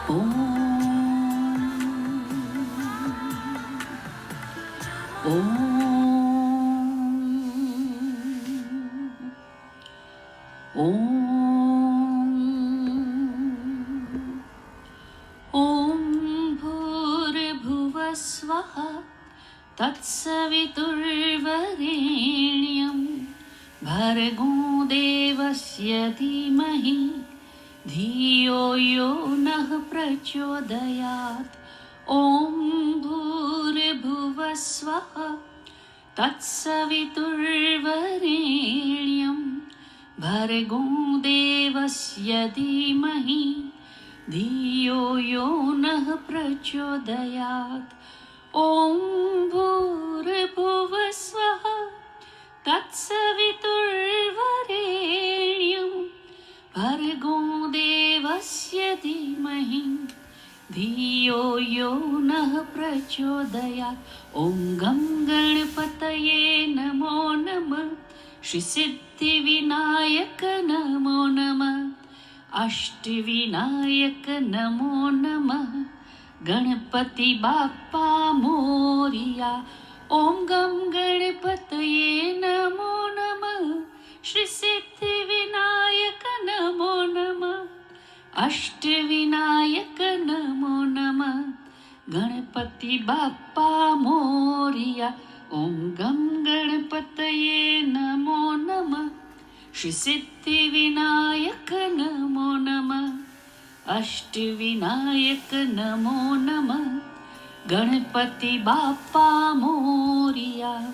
Om. Om. Om. Om Bhurabhuva Swaha Tatsaviturvarenyam Bhargo Devasya Dhimahi Dhiyo Yo Nah Prachodayat. Om Bhurabhuva Swaha Tatsaviturvarenyam Bhargo Devasya Dhimahi Dhiyo Yo Nah Prachodayat. Om Bhurabhuva Swaha Tatsaviturvarenyam Bhargo Devasya Dhimahi Dhiyo Yo Nah Prachodayat. Om Gam Ganapataye Namo Namah Shri Siddhi Vinayaka Namo Namah Ashtavinayak Namo Namah Ganapati Bappa Moria. Om Gam Ganapataye Namo Namah Shri Siddhi Vinayaka Namo Namah Ashtavinayak Namo Namah Ganapati Bappa Moria. Om Gam Ganapataye Namo Namah Shri Siddhi Vinayaka Namo Namah Ashtavinayak Namo Namah Ganapati Bappa Moria.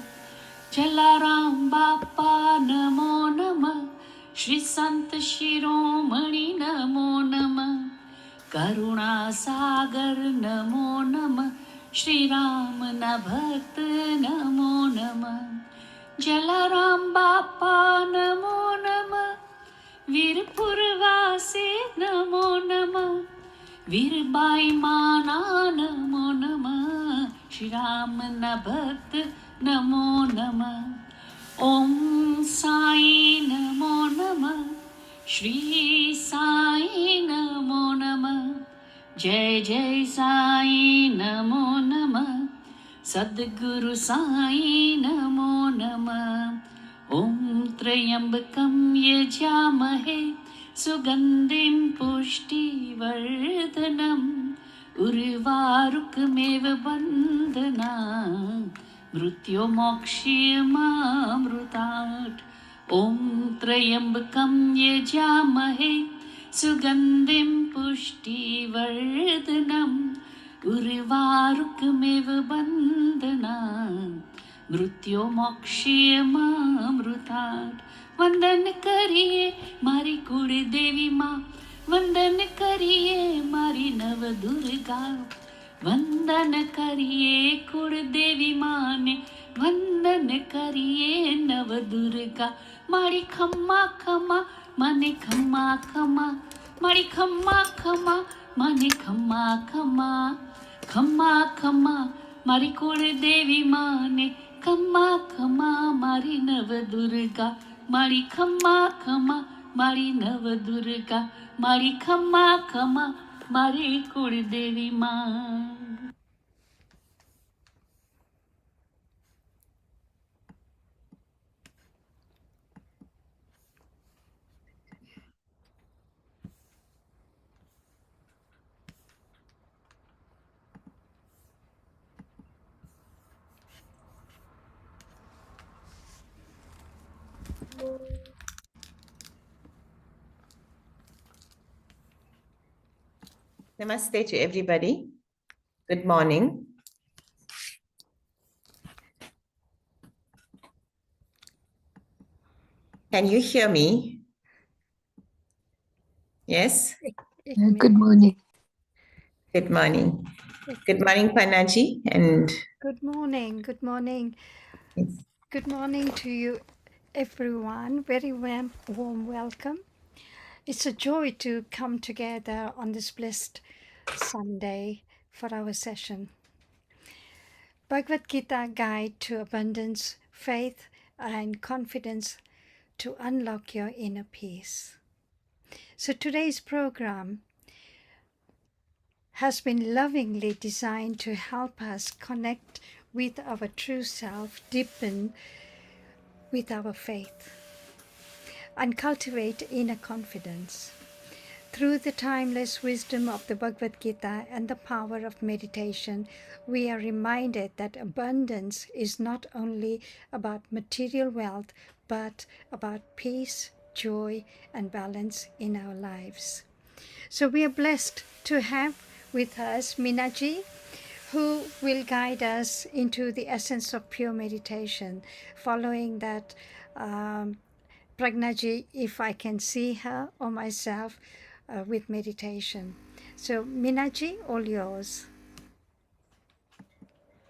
Jalaram Bappa Namo Namah Shri Sant Shiromani Namo Namah Karuna Sagar Namo Namah Shri Ram Bhakt Namo Namah. Jalaram Bappa Namo Namah Virpurvase Namo Namah Virbai Mana Namo Namah Shri Ram Bhakt Namo Namah. Om Sai Namo Namah Shri Sai Namo Namah Jai Jai Sai Namo Namah Sadguru Sai Namo Namah. Om Trayambakam Yajamahe Sugandhim Pushtivardhanam Urvarukmeva Bandhana Mrutyo Mokshayamamrutat. Om Trayambakam Yajamahe Sugandhim Pushtivardhanam Urvarukmeva Bandhana Mrutyo Mokshayamamrutat. વંદન કરીએ મારી કુળદેવી માં, વંદન કરીએ મારી નવદુર્ગા, વંદન કરીએ કુળદેવી માને, વંદન કરીએ નવદુર્ગા. મારી ખમ્મા ખમ્મા મને ખમ્મા ખમ્મા, મારી ખમ્મા ખમ્મા મને ખમ્મા ખમ્મા, ખમ્મા ખમ્મા મારી કુળદેવી માને, ખમ્મા ખમ્મા મારી નવદુર્ગા. મારી ખમ્મા ખમ્મા મારી નવદુર્ગા, મારી ખમ્મા ખમ્મા મારી કુળદેવી માં. Namaste to everybody. Good morning. Can you hear me? Yes? Good morning. Good morning. Good morning, Panaji. And Good morning. Good morning. yes. Good morning to you, everyone. Very warm welcome. It's a joy to come together on this blessed Sunday for our session. Bhagavad Gita Guide to Abundance, Faith and Confidence to Unlock Your Inner Peace. So today's program has been lovingly designed to help us connect with our true self, deepen with our faith, and cultivate inner confidence. Through the timeless wisdom of the Bhagavad Gita and the power of meditation, we are reminded that abundance is not only about material wealth, but about peace, joy, and balance in our lives. So we are blessed to have with us Minaji, who will guide us into the essence of pure meditation. Following that, Pragnaji, if I can see her or myself with meditation. So, Minaji, all yours.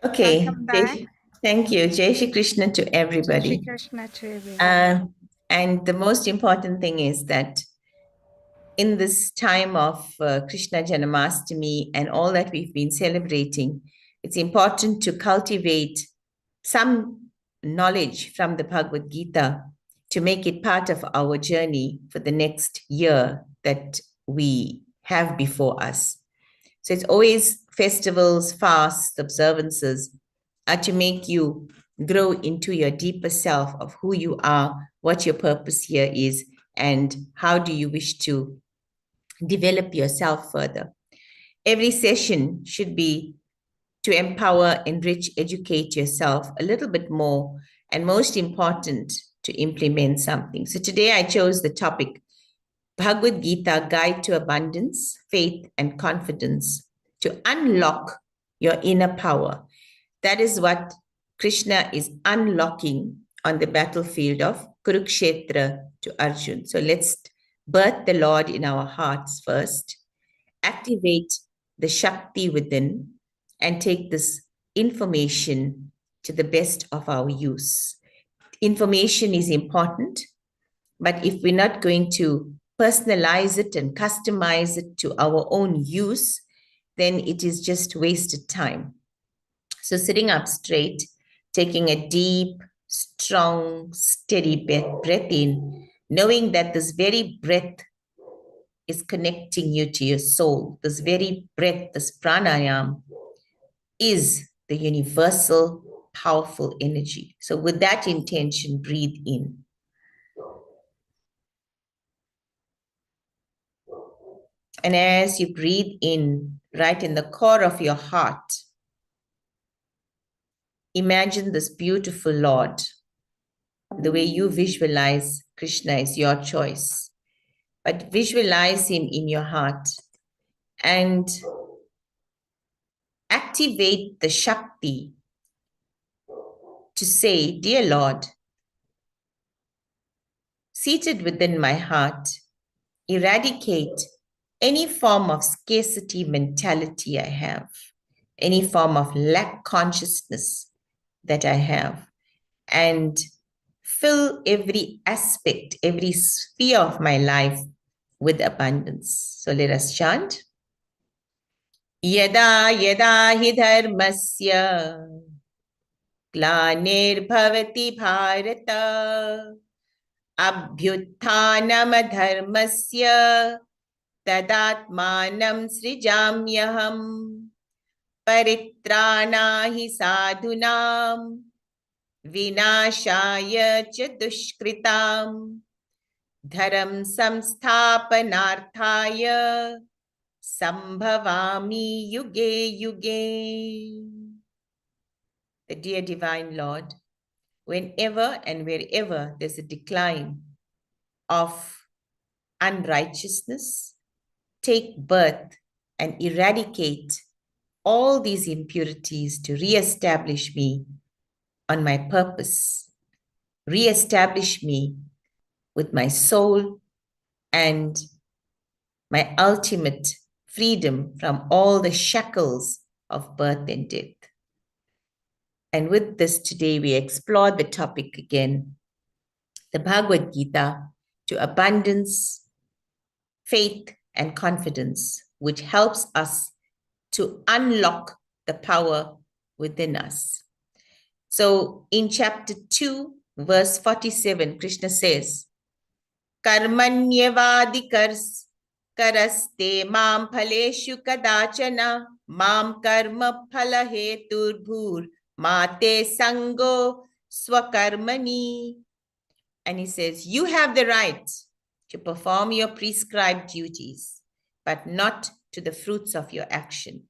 Okay, Welcome back. thank you. Jai Shri Krishna to Jai Shri everybody. Krishna to everyone. And the most important thing is that in this time of Krishna Janamastami and all that we've been celebrating, it's important to cultivate some knowledge from the Bhagavad Gita to make it part of our journey for the next year that we have before us. So it's always festivals, fasts, observances are to make you grow into your deeper self of who you are, what your purpose here is, and how do you wish to develop yourself further. Every session should be to empower, enrich, educate yourself a little bit more, and most important, to implement something. So today I chose the topic, Bhagavad Gita, Guide to Abundance, Faith, and Confidence, to unlock your inner power. That is what Krishna is unlocking on the battlefield of Kurukshetra to Arjun. So let's birth the Lord in our hearts first, activate the Shakti within, and take this information to the best of our use. Information is important, but if we're not going to personalize it and customize it to our own use, then it is just wasted time. So sitting up straight, taking a deep, strong, steady breath in, knowing that this very breath is connecting you to your soul. This very breath, this pranayam, is the universal, powerful energy. So with that intention, breathe in. And as you breathe in, right in the core of your heart, imagine this beautiful Lord. The way you visualize Krishna is your choice, but visualize him in your heart and activate the Shakti to say, Dear Lord, seated within my heart, eradicate any form of scarcity mentality I have, any form of lack consciousness that I have, and fill every aspect, every sphere of my life with abundance. So let us chant. Yada yada hi dharmasya glanirbhavati bharata abhyuthanam dharmasya tadatmanam srijamyaham paritrana hi sadhunam vinashaya cha dushkritam dharam samsthapanarthaya sambhavami yuge yuge. The dear divine Lord, whenever and wherever there's a decline of unrighteousness, take birth and eradicate all these impurities to re-establish me on my purpose, re-establish me with my soul and my ultimate freedom from all the shackles of birth and death. And with this today, we explore the topic again, the Bhagavad Gita, to abundance, faith, and confidence, which helps us to unlock the power within us. So in chapter 2, verse 47, Krishna says, Karmanyavadikars Karaste mam phaleshu kadachana mam karma phala heturbhur mate sango swakarmani. And he says, you have the right to perform your prescribed duties, but not to the fruits of your action.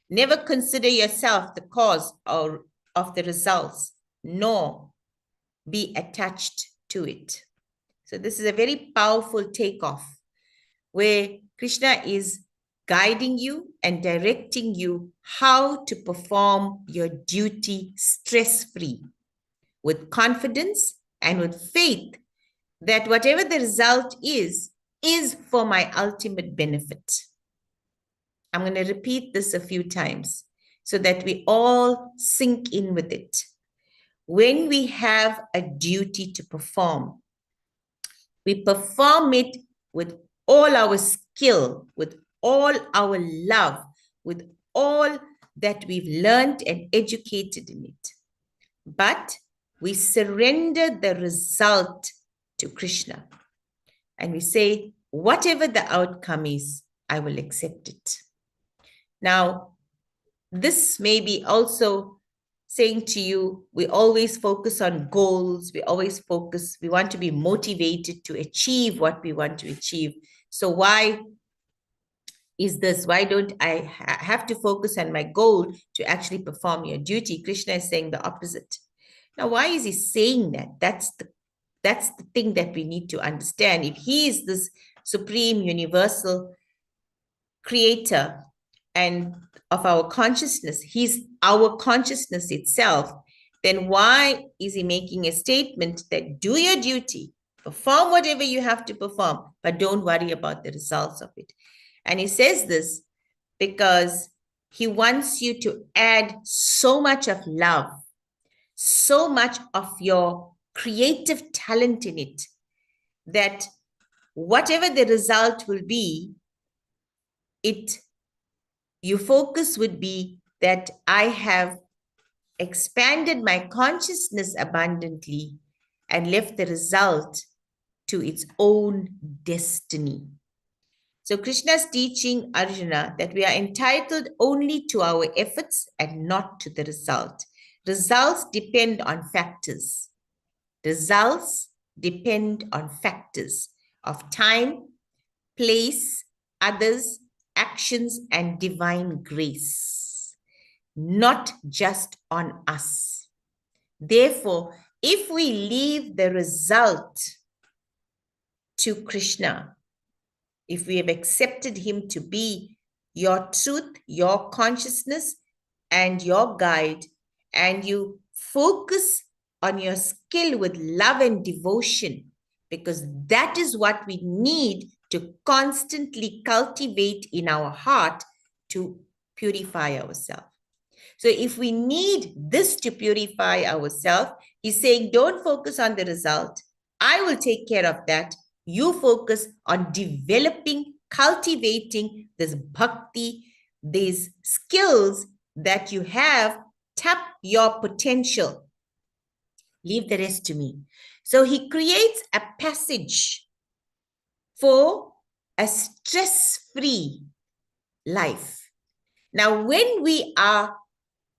Never consider yourself the cause of the results, nor be attached to it. So this is a very powerful takeoff where Krishna is guiding you and directing you how to perform your duty stress-free, with confidence and with faith that whatever the result is for my ultimate benefit. I'm going to repeat this a few times so that we all sink in with it. When we have a duty to perform, we perform it with all our skill, with all our love, with all that we've learned and educated in it. But we surrender the result to Krishna. And we say, whatever the outcome is, I will accept it. Now, this may be also saying to you, we always focus on goals. We want to be motivated to achieve what we want to achieve. So why is this? Why don't I have to focus on my goal to actually perform your duty? Krishna is saying the opposite. Now, why is he saying that? That's the thing that we need to understand. If he is this supreme universal creator and of our consciousness, he's our consciousness itself, then why is he making a statement that do your duty, perform whatever you have to perform, but don't worry about the results of it? And he says this because he wants you to add so much of love, so much of your creative talent in it, that whatever the result will be, your focus would be that I have expanded my consciousness abundantly and left the result to its own destiny. So Krishna is teaching Arjuna that we are entitled only to our efforts and not to the result. Results depend on factors. Results depend on factors of time, place, others, actions, and divine grace, not just on us. Therefore, if we leave the result to Krishna, if we have accepted him to be your truth, your consciousness, and your guide, and you focus on your skill with love and devotion, because that is what we need to constantly cultivate in our heart to purify ourselves. So if we need this to purify ourselves, he's saying, don't focus on the result. I will take care of that. You focus on developing, cultivating this bhakti, these skills that you have. Tap your potential. Leave the rest to me. So he creates a passage for a stress-free life. Now, when we are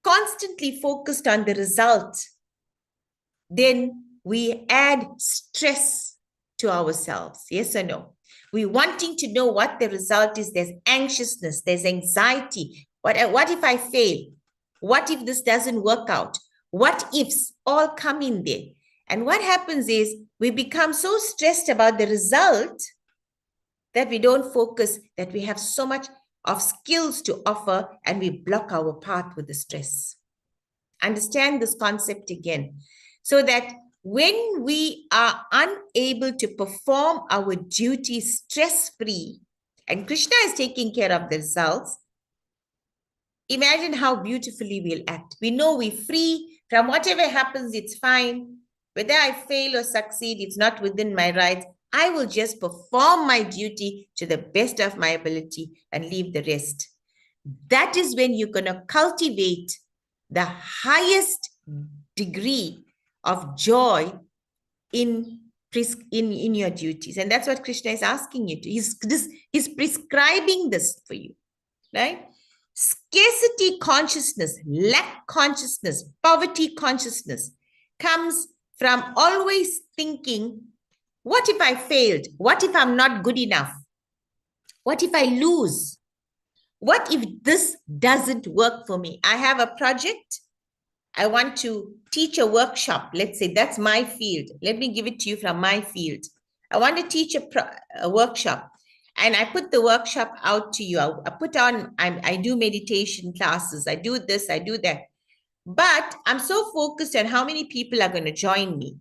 constantly focused on the result, then we add stress to ourselves. Yes or no? We wanting to know what the result is. There's anxiousness, there's anxiety. What if I fail? What if this doesn't work out? What ifs all come in there? And what happens is we become so stressed about the result that we don't focus, that we have so much of skills to offer, and we block our path with the stress. Understand this concept again, so that when we are unable to perform our duties stress-free, and Krishna is taking care of the results, imagine how beautifully we'll act. We know we're free from whatever happens, it's fine. Whether I fail or succeed, it's not within my rights. I will just perform my duty to the best of my ability and leave the rest. That is when you're going to cultivate the highest degree of joy in in your duties. And that's what Krishna is asking you to. He's prescribing this for you, right? Scarcity consciousness, lack consciousness, poverty consciousness comes from always thinking, what if I failed? What if I'm not good enough? What if I lose? What if this doesn't work for me? I have a project. I want to teach a workshop. Let's say that's my field. Let me give it to you from my field. I want to teach a workshop, and I put the workshop out to you. I put on, I do meditation classes. I do this, I do that. But I'm so focused on how many people are going to join me,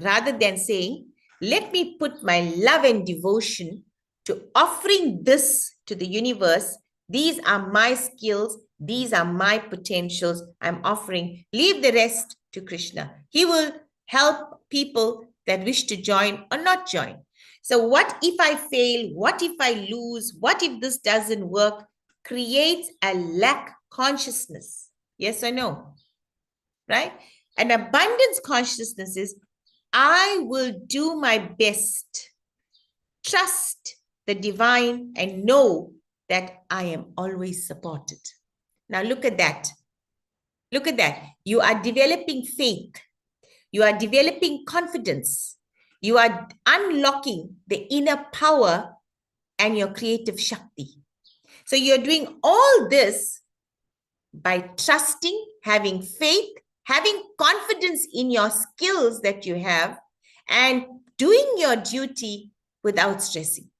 rather than saying, let me put my love and devotion to offering this to the universe. These are my skills. These are my potentials I'm offering. Leave the rest to Krishna. He will help people that wish to join or not join. So what if I fail? What if I lose? What if this doesn't work? Creates a lack consciousness. Yes or no? Right? An abundance consciousness is, I will do my best. Trust the divine and know that I am always supported. Now look at that. Look at that. You are developing faith. You are developing confidence. You are unlocking the inner power and your creative Shakti. So you're doing all this by trusting, having faith, having confidence in your skills that you have, and doing your duty without stressing.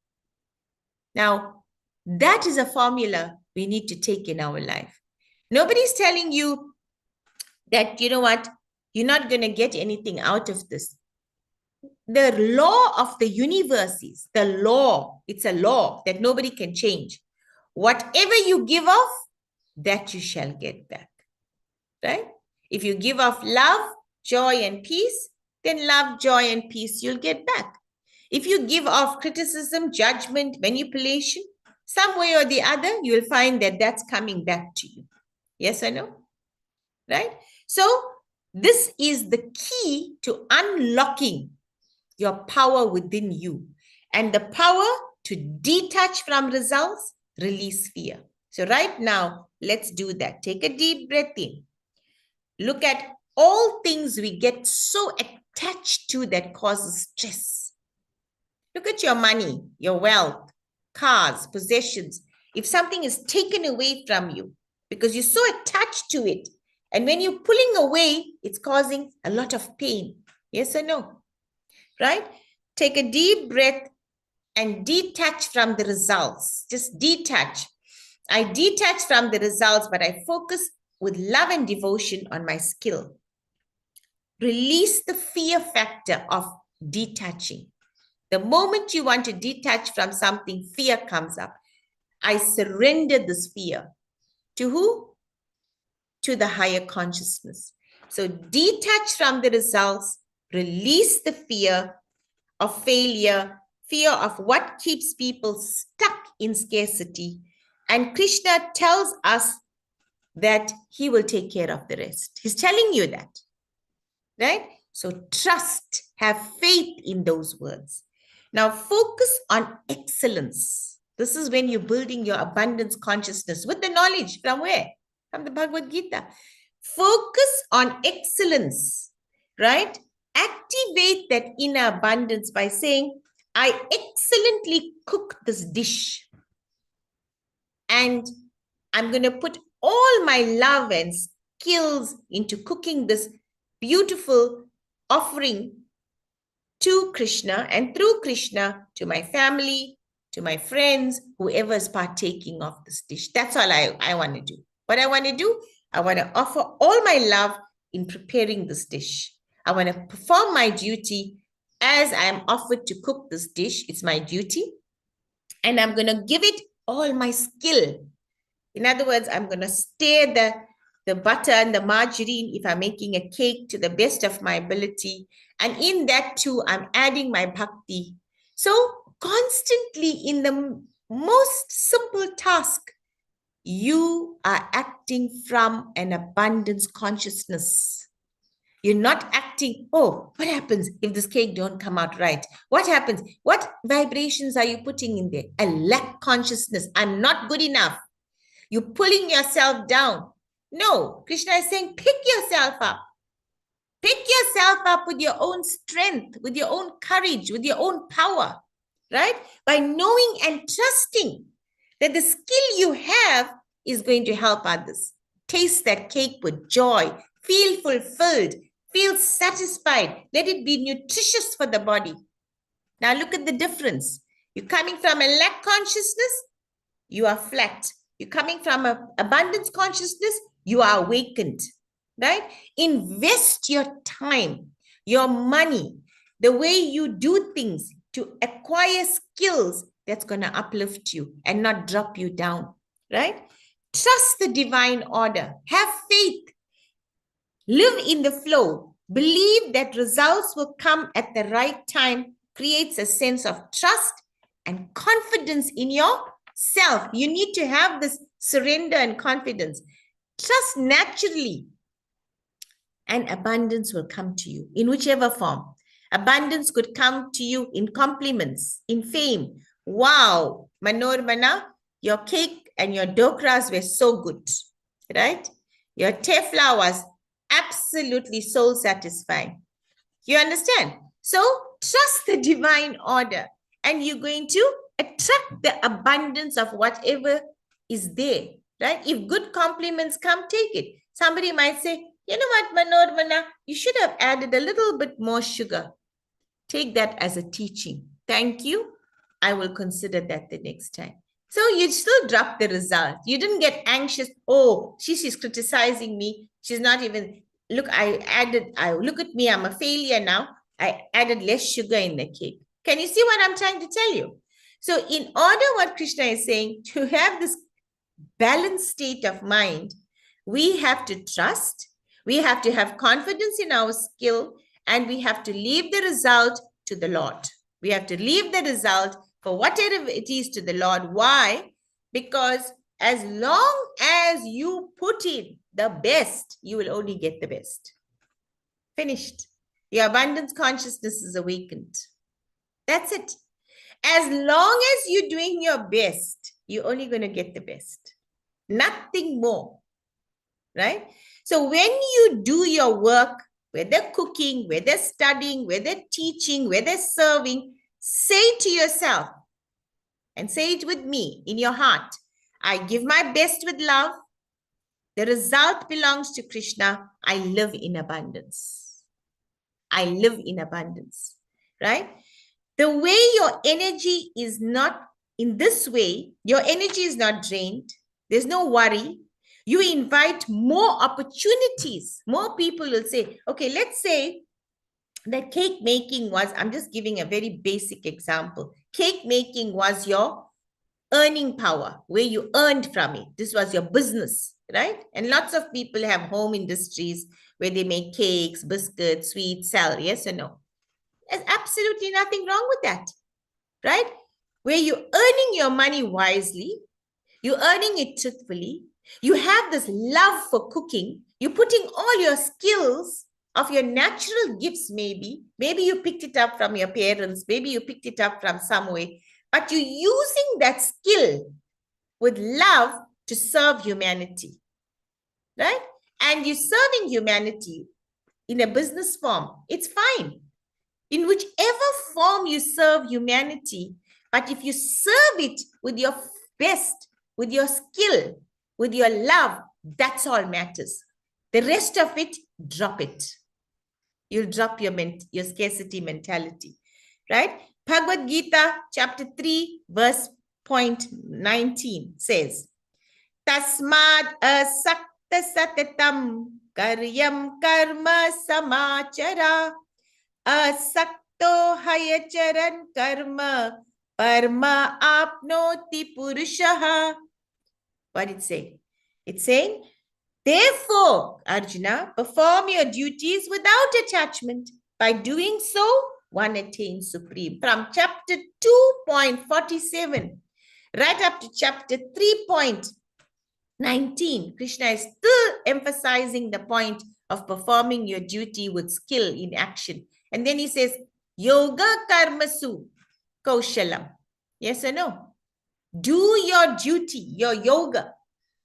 Now, that is a formula we need to take in our life. Nobody's telling you that, you know what, you're not going to get anything out of this. The law of the universe is the law. It's a law that nobody can change. Whatever you give off, that you shall get back, right? If you give off love, joy, and peace, then love, joy, and peace you'll get back. If you give off criticism, judgment, manipulation, some way or the other, you'll find that that's coming back to you. Yes or no? Right? So this is the key to unlocking your power within you, and the power to detach from results, release fear. So right now, let's do that. Take a deep breath in. Look at all things we get so attached to that causes stress. Look at your money, your wealth, cars, possessions. If something is taken away from you because you're so attached to it, and when you're pulling away, it's causing a lot of pain. Yes or no? Right? Take a deep breath and detach from the results. Just detach. I detach from the results, but I focus with love and devotion on my skill. Release the fear factor of detaching. The moment you want to detach from something, fear comes up. I surrender this fear. To who? To the higher consciousness. So detach from the results, release the fear of failure, fear of what keeps people stuck in scarcity. And Krishna tells us that he will take care of the rest. He's telling you that, right? So trust, have faith in those words. Now focus on excellence. This is when you're building your abundance consciousness with the knowledge from where? From the Bhagavad Gita. Focus on excellence, right? Activate that inner abundance by saying, I excellently cook this dish, and I'm going to put all my love and skills into cooking this beautiful offering to Krishna, and through Krishna to my family, to my friends, whoever is partaking of this dish. That's all I want to do. What I want to do, I want to offer all my love in preparing this dish. I want to perform my duty as I am offered to cook this dish. It's my duty. And I'm going to give it all my skill. In other words, I'm going to stir the butter and the margarine if I'm making a cake to the best of my ability. And in that too, I'm adding my bhakti. So constantly in the most simple task, you are acting from an abundance consciousness. You're not acting, oh, what happens if this cake don't come out right? What happens? What vibrations are you putting in there? A lack consciousness. I'm not good enough. You're pulling yourself down. No, Krishna is saying, pick yourself up. Pick yourself up with your own strength, with your own courage, with your own power, right? By knowing and trusting that the skill you have is going to help others. Taste that cake with joy. Feel fulfilled. Feel satisfied. Let it be nutritious for the body. Now look at the difference. You're coming from a lack consciousness, you are flat. You're coming from an abundance consciousness, you are awakened, right? Invest your time, your money, the way you do things to acquire skills that's going to uplift you and not drop you down, right? Trust the divine order. Have faith. Live in the flow. Believe that results will come at the right time. Creates a sense of trust and confidence in yourself. You need to have this surrender and confidence. Trust naturally, and abundance will come to you in whichever form. Abundance could come to you in compliments, in fame. Wow, Manormana, your cake and your dokras were so good, right? Your tefla was absolutely soul satisfying. You understand? So trust the divine order and you're going to attract the abundance of whatever is there, right? If good compliments come, take it. Somebody might say, you know what, Manormana, you should have added a little bit more sugar. Take that as a teaching. Thank you. I will consider that the next time. So you still drop the result. You didn't get anxious. Oh, she's criticizing me. She's not even, look, look at me, I'm a failure now. I added less sugar in the cake. Can you see what I'm trying to tell you? So in order, what Krishna is saying, to have this balanced state of mind, we have to trust, we have to have confidence in our skill, and we have to leave the result to the Lord. We have to leave the result for whatever it is to the Lord. Why? Because as long as you put in the best, you will only get the best. Finished. Your abundance consciousness is awakened. That's it. As long as you're doing your best, you're only going to get the best. Nothing more. Right? So when you do your work, whether cooking, whether studying, whether teaching, whether serving, say to yourself, and say it with me in your heart, I give my best with love. The result belongs to Krishna. I live in abundance. I live in abundance, right? The way your energy is not in this way, your energy is not drained. There's no worry. You invite more opportunities. More people will say, okay, let's say that cake making was, I'm just giving a very basic example. Cake making was your earning power, where you earned from it. This was your business, right? And lots of people have home industries where they make cakes, biscuits, sweets, sell, yes or no? There's absolutely nothing wrong with that, right? Where you're earning your money wisely, you're earning it truthfully, you have this love for cooking, you're putting all your skills of your natural gifts, maybe you picked it up from your parents, maybe you picked it up from some way, but you're using that skill with love to serve humanity, right? And you're serving humanity in a business form. It's fine. In whichever form you serve humanity, but if you serve it with your best, with your skill, with your love, that's all matters. The rest of it, drop it. You'll drop your scarcity mentality, right? Bhagavad Gita, chapter 3, verse 19 says, Tasmad asakta satatam karyam karma samachara asakto hayacharan karma parma apnoti purushaha. What did it say? It's saying, therefore, Arjuna, perform your duties without attachment. By doing so, one attains supreme. From chapter 2.47 right up to chapter 3.19, Krishna is still emphasizing the point of performing your duty with skill in action. And then he says, yoga karmasu kaushalam. Yes or no? Do your duty, your yoga,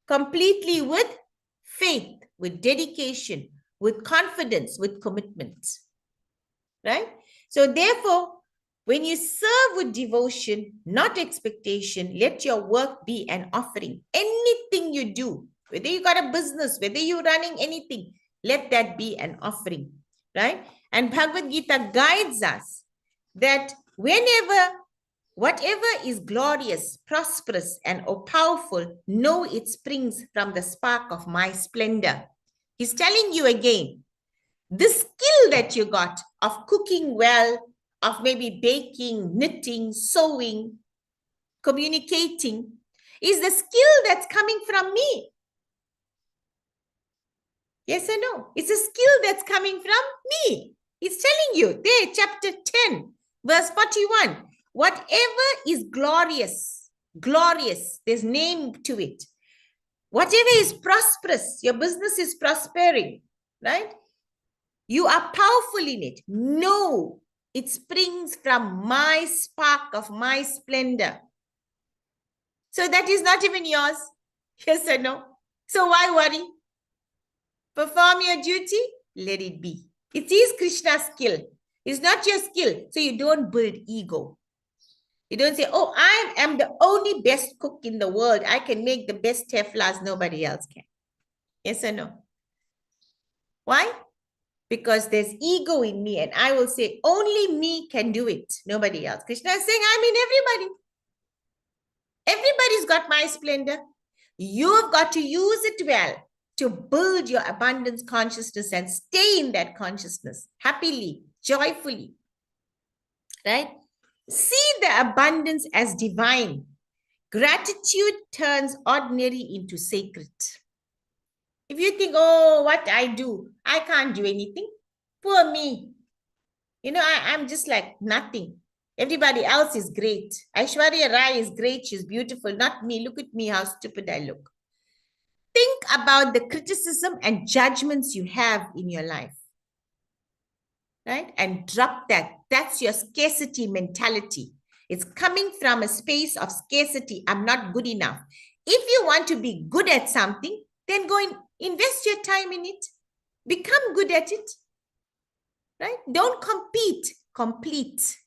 completely with faith, with dedication, with confidence, with commitment. Right? So therefore, when you serve with devotion, not expectation, let your work be an offering. Anything you do, whether you got a business, whether you're running anything, let that be an offering, right? And Bhagavad Gita guides us that whatever is glorious, prosperous, and powerful, know it springs from the spark of my splendor. He's telling you again, the skill that you got of cooking well, of maybe baking, knitting, sewing, communicating, is the skill that's coming from me. Yes or no? It's a skill that's coming from me. It's telling you there, chapter 10, verse 41. Whatever is glorious, there's name to it. Whatever is prosperous, your business is prospering, right? You are powerful in it. No, it springs from my spark of my splendor. So that is not even yours. Yes or no? So why worry? Perform your duty, let it be. It is Krishna's skill. It's not your skill. So you don't build ego. You don't say, oh, I am the only best cook in the world. I can make the best teflas. Nobody else can. Yes or no? Why? Because there's ego in me, and I will say, only me can do it, nobody else. Krishna is saying, I'm in everybody. Everybody's got my splendor. You've got to use it well to build your abundance consciousness and stay in that consciousness happily, joyfully, right? See the abundance as divine. Gratitude turns ordinary into sacred. If you think, oh, what I do, I can't do anything. Poor me. You know, I'm just like nothing. Everybody else is great. Aishwarya Rai is great. She's beautiful. Not me. Look at me, how stupid I look. Think about the criticism and judgments you have in your life. Right? And drop that. That's your scarcity mentality. It's coming from a space of scarcity. I'm not good enough. If you want to be good at something, then go and invest your time in it. Become good at it. Right? Don't compete, complete.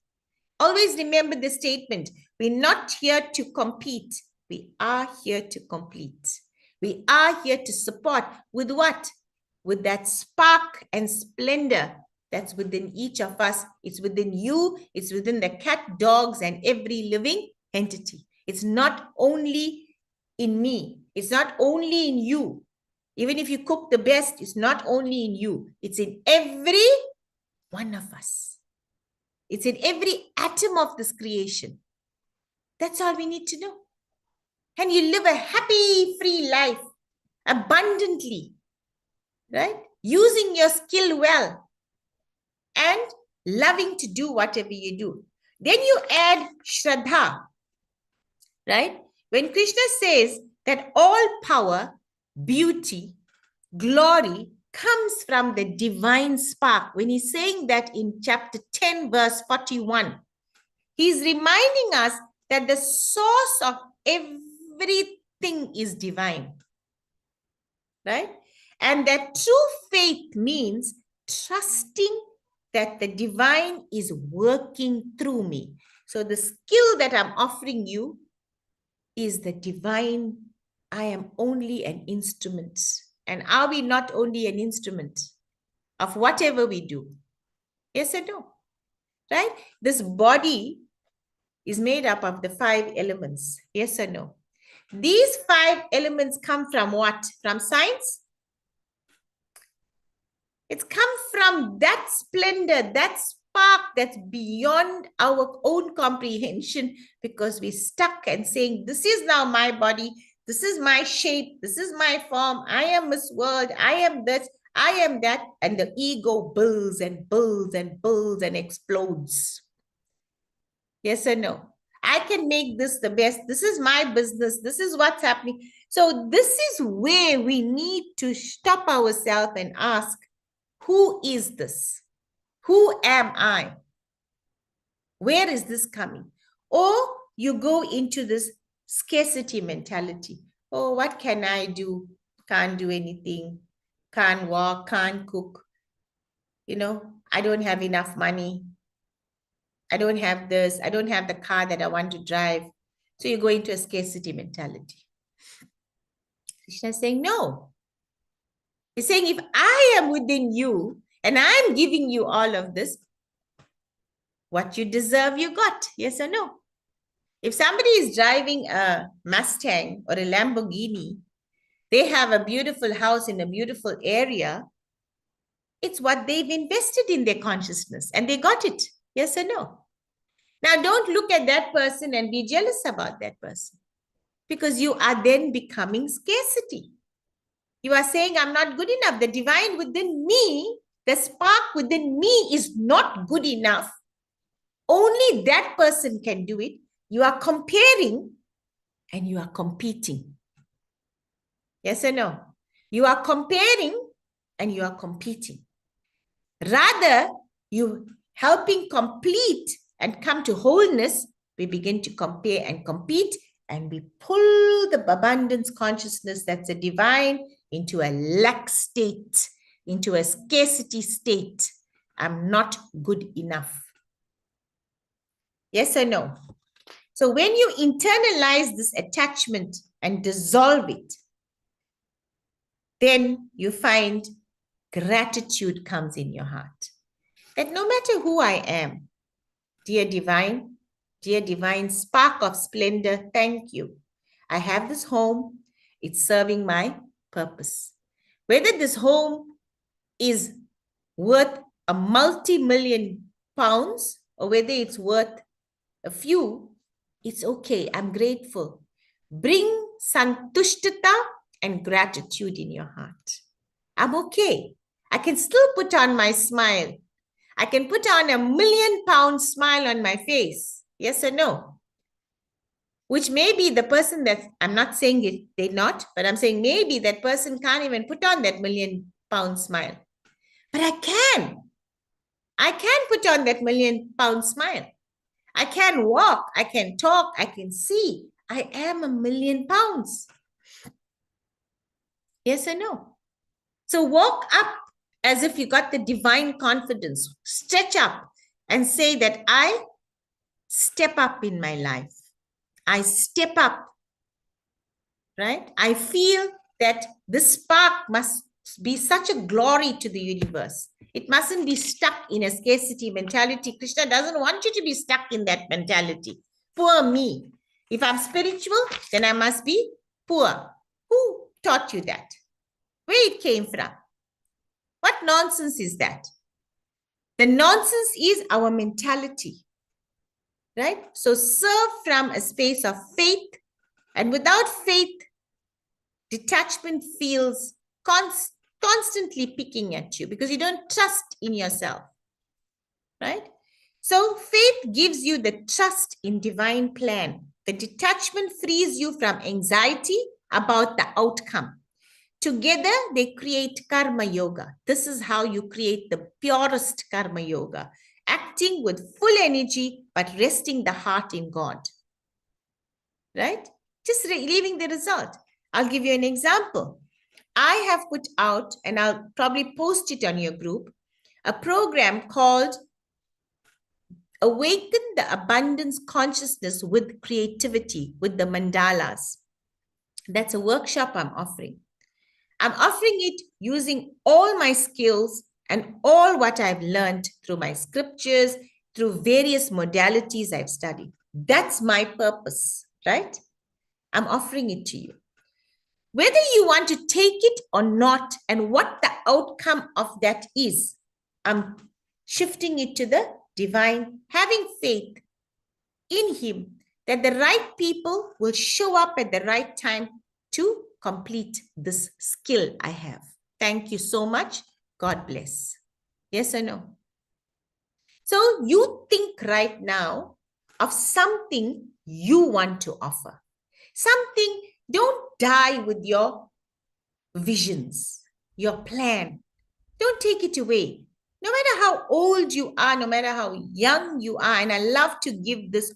Always remember the statement. We're not here to compete. We are here to complete. We are here to support with what? With that spark and splendor that's within each of us. It's within you. It's within the cat, dogs, and every living entity. It's not only in me. It's not only in you. Even if you cook the best, it's not only in you. It's in every one of us. It's in every atom of this creation. That's all we need to know. And you live a happy, free life, abundantly, right? Using your skill well and loving to do whatever you do. Then you add Shraddha, right? When Krishna says that all power, beauty, glory comes from the divine spark, when he's saying that in chapter 10, verse 41, he's reminding us that the source of everything is divine, right? And that true faith means trusting that the divine is working through me. So the skill that I'm offering you is the divine. I am only an instrument. And are we not only an instrument of whatever we do? Yes or no? Right? This body is made up of the 5 elements. Yes or no? These 5 elements come from what? From science? It's come from that splendor, that spark that's beyond our own comprehension, because we're stuck and saying, this is now my body, this is my shape, this is my form, I am Miss World, I am this, I am that, and the ego builds and builds and builds and explodes. Yes or no? I can make this the best. This is my business. This is what's happening. So this is where we need to stop ourselves and ask, Who is this? Who am I? Where is this coming? Or you go into this scarcity mentality. Oh, what can I do? Can't do anything. Can't walk, can't cook. I don't have enough money. I don't have this. I don't have the car that I want to drive. So you go into a scarcity mentality. Krishna is saying, no. He's saying, if I am within you and I'm giving you all of this, what you deserve, you got. Yes or no? If somebody is driving a Mustang or a Lamborghini, they have a beautiful house in a beautiful area. It's what they've invested in their consciousness and they got it. Yes or no? Now, don't look at that person and be jealous about that person, because you are then becoming scarcity. You are saying, I'm not good enough. The divine within me, the spark within me is not good enough. Only that person can do it. You are comparing and you are competing. Yes or no? You are comparing and you are competing. Rather, you helping complete and come to wholeness, we begin to compare and compete, and we pull the abundance consciousness that's a divine into a lack state, into a scarcity state. I'm not good enough. Yes or no? So when you internalize this attachment and dissolve it, then you find gratitude comes in your heart. That no matter who I am, dear divine spark of splendor, thank you. I have this home. It's serving my purpose. Whether this home is worth a multi-million pounds or whether it's worth a few, it's okay. I'm grateful. Bring santushtata and gratitude in your heart. I'm okay. I can still put on my smile. I can put on £1 million smile on my face. Yes or no? Which may be the person that, I'm not saying it, they're not, but I'm saying maybe that person can't even put on that £1 million smile. But I can. I can put on that £1 million smile. I can walk, I can talk, I can see. I am £1 million. Yes or no? So walk up as if you got the divine confidence. Stretch up and say that I step up in my life. I step up, right? I feel that this spark must be such a glory to the universe. It mustn't be stuck in a scarcity mentality. Krishna doesn't want you to be stuck in that mentality. Poor me. If I'm spiritual, then I must be poor. Who taught you that? Where it came from? What nonsense is that? The nonsense is our mentality, right? So serve from a space of faith, and without faith, detachment feels constantly picking at you because you don't trust in yourself, right? So faith gives you the trust in divine plan. The detachment frees you from anxiety about the outcome. Together, they create karma yoga. This is how you create the purest karma yoga, acting with full energy, but resting the heart in God, right? Just leaving the result. I'll give you an example. I have put out, and I'll probably post it on your group, a program called Awaken the Abundance Consciousness with Creativity with the Mandalas. That's a workshop I'm offering. I'm offering it using all my skills and all what I've learned through my scriptures, through various modalities I've studied. That's my purpose, right? I'm offering it to you. Whether you want to take it or not, and what the outcome of that is, I'm shifting it to the divine, having faith in him that the right people will show up at the right time to complete this skill I have. Thank you so much. God bless. Yes or no? So you think right now of something you want to offer. Something, don't die with your visions, your plan. Don't take it away. No matter how old you are, no matter how young you are, and I love to give this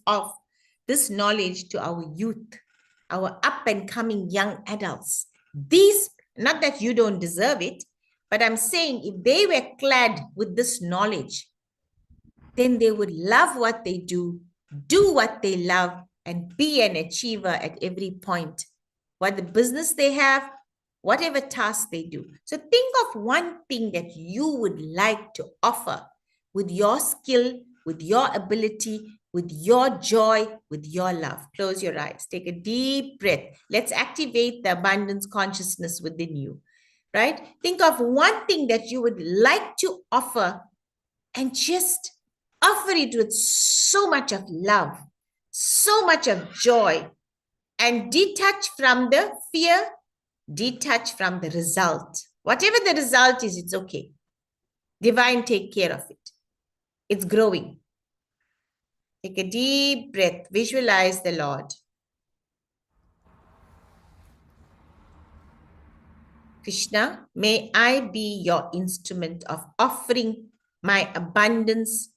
knowledge to our youth, our up and coming young adults. These, not that you don't deserve it, but I'm saying if they were clad with this knowledge, then they would love what they do what they love, and be an achiever at every point. What the business they have, whatever task they do. So think of one thing that you would like to offer with your skill, with your ability, with your joy, with your love. Close your eyes. Take a deep breath. Let's activate the abundance consciousness within you, right? Think of one thing that you would like to offer and just offer it with so much of love, so much of joy, and detach from the fear, detach from the result. Whatever the result is, it's okay. Divine, take care of it. It's growing. Take a deep breath. Visualize the Lord. Krishna, may I be your instrument of offering my abundance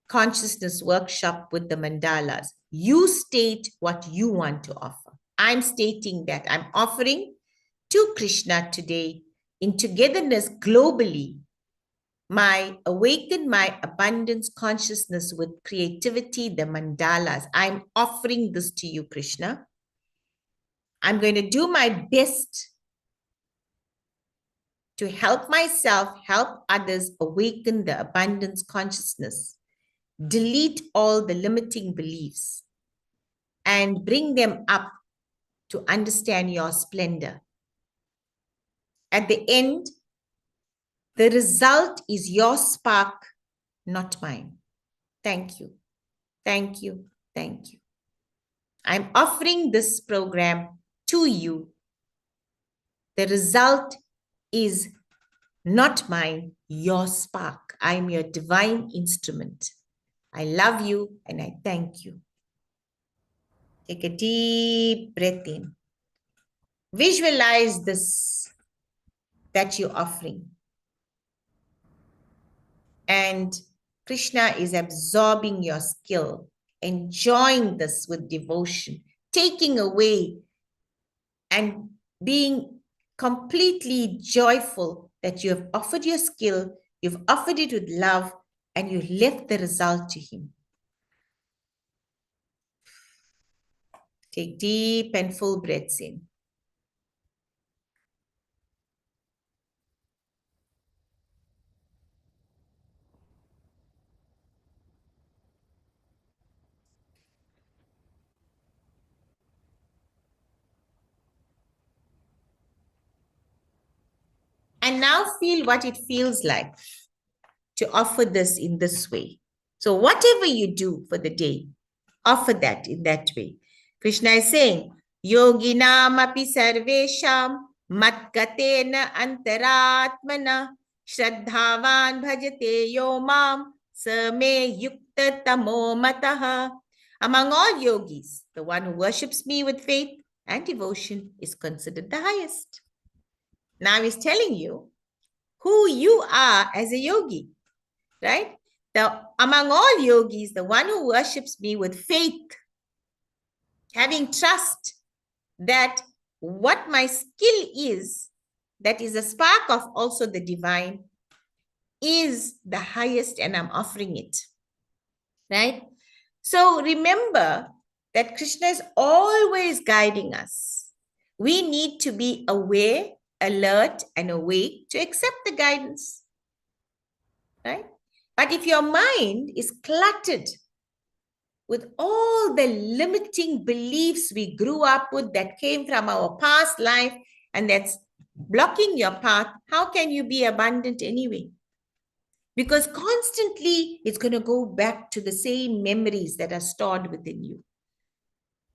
consciousness workshop with the mandalas. You state what you want to offer. I'm stating that I'm offering to Krishna today in togetherness globally my awaken my abundance consciousness with creativity, the mandalas. I'm offering this to you, Krishna. I'm going to do my best to help myself, help others awaken the abundance consciousness, delete all the limiting beliefs, and bring them up to understand your splendor. At the end, the result is your spark, not mine. Thank you. Thank you. Thank you. I'm offering this program to you. The result is not mine, your spark. I'm your divine instrument. I love you and I thank you. Take a deep breath in. Visualize this that you're offering. And Krishna is absorbing your skill, enjoying this with devotion, taking away and being completely joyful that you have offered your skill, you've offered it with love, and you left the result to him. Take deep and full breaths in. And now feel what it feels like to offer this in this way. So whatever you do for the day, offer that in that way. Krishna is saying, Yoginam api sarvesham matgatena antaratmana shraddhavan bhajate yomam same yukta tamo mataha. Among all yogis, the one who worships me with faith and devotion is considered the highest. Now he's telling you who you are as a yogi, right? Among all yogis, the one who worships me with faith, having trust that what my skill is, that is a spark of also the divine, is the highest and I'm offering it, right? So remember that Krishna is always guiding us. We need to be aware, alert, and awake to accept the guidance, right? But if your mind is cluttered with all the limiting beliefs we grew up with that came from our past life and that's blocking your path, how can you be abundant anyway? Because constantly it's going to go back to the same memories that are stored within you.